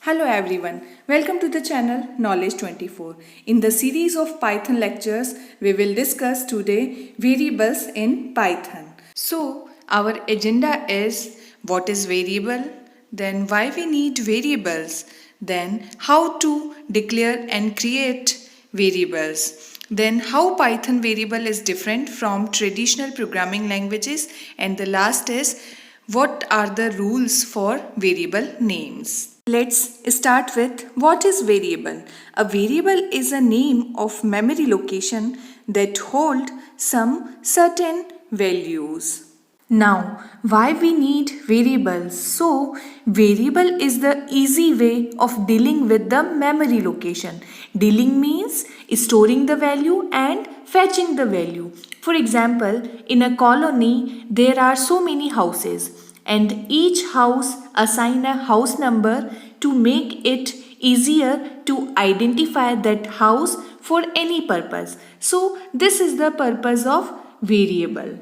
Hello everyone, welcome to the channel Knowledge 24. In the series of Python lectures, we will discuss today variables in Python. So, our agenda is what is variable, then why we need variables, then how to declare and create variables, then how Python variable is different from traditional programming languages, and the last is what are the rules for variable names. Let's start with what is variable. A variable is a name of memory location that hold some certain values. Now, why we need variables? So, variable is the easy way of dealing with the memory location. Dealing means storing the value and fetching the value. For example, in a colony, there are so many houses and each house assign a house number to make it easier to identify that house for any purpose. So, this is the purpose of variable.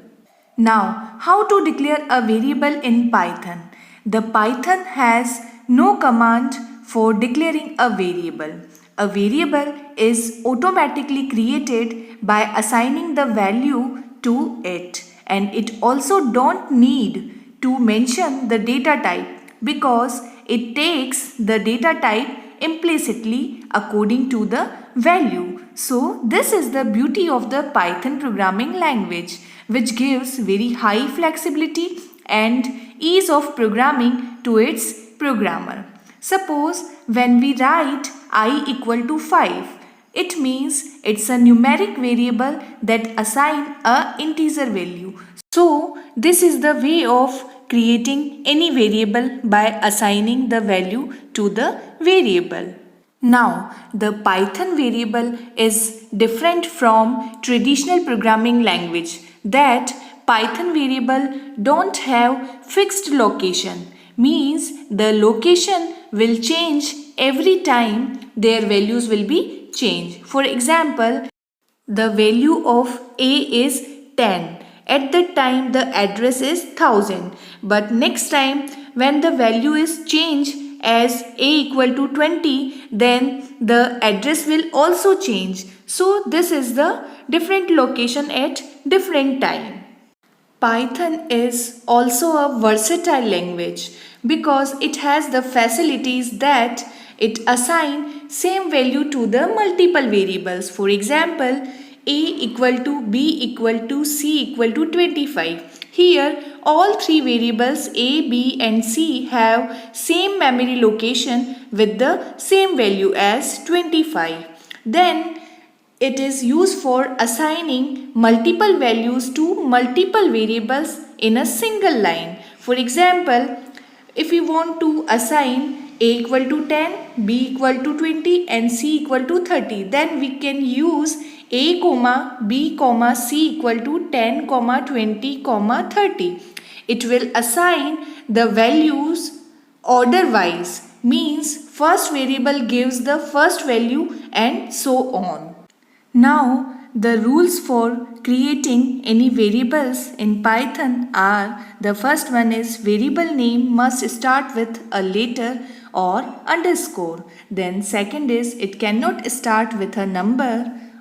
Now, how to declare a variable in Python? The Python has no command for declaring a variable. A variable is automatically created by assigning the value to it, and it also don't need to mention the data type because it takes the data type implicitly according to the value. So this is the beauty of the Python programming language, which gives very high flexibility and ease of programming to its programmer. Suppose when we write I equal to 5, it means it's a numeric variable that assign a integer value. So this is the way of creating any variable by assigning the value to the variable. Now, the Python variable is different from traditional programming language that Python variable don't have fixed location, means the location will change every time their values will be changed. For example, the value of A is 10. At that time the address is 1000, but next time when the value is changed as A equal to 20, then the address will also change. So this is the different location at different time. Python is also a versatile language because it has the facilities that it assign same value to the multiple variables. For example, A equal to B equal to C equal to 25. Here all three variables A, B and C have same memory location with the same value as 25. Then it is used for assigning multiple values to multiple variables in a single line. For example, if we want to assign A equal to 10, B equal to 20 and C equal to 30, then we can use A, B, C equal to 10, 20, 30. It will assign the values order wise, means first variable gives the first value and so on. Now, the rules for creating any variables in Python are: the first one is variable name must start with a letter or underscore. Then second is it cannot start with a number,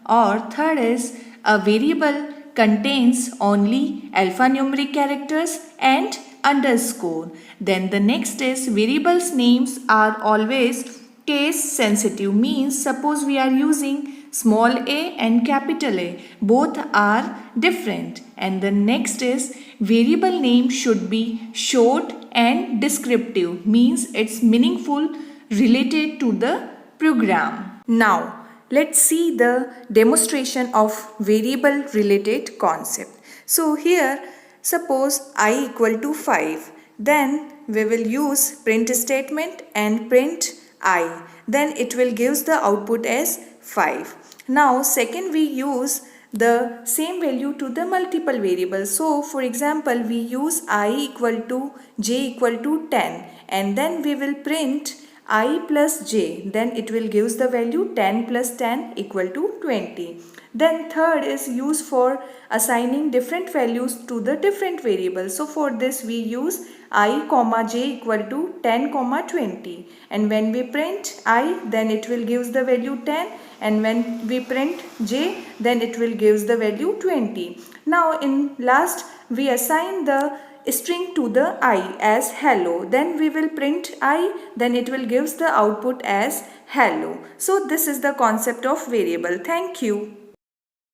or third is a variable contains only alphanumeric characters and underscore. Then the next is variables names are always case sensitive, means suppose we are using small a and capital A, both are different. And the next is variable name should be short and descriptive, means it's meaningful related to the program. Now let's see the demonstration of variable related concept. So here suppose I equal to 5, then we will use print statement and print I, then it will give the output as 5. Now second we use the same value to the multiple variables. So for example we use I equal to j equal to 10 and then we will print I plus j, then it will give the value 10 plus 10 equal to 20. Then third is used for assigning different values to the different variables. So for this we use I comma j equal to 10 comma 20, and when we print I, then it will gives the value 10, and when we print j, then it will gives the value 20. Now in last we assign the string to the I as hello, then we will print I, then it will gives the output as hello. So this is the concept of variable. Thank you.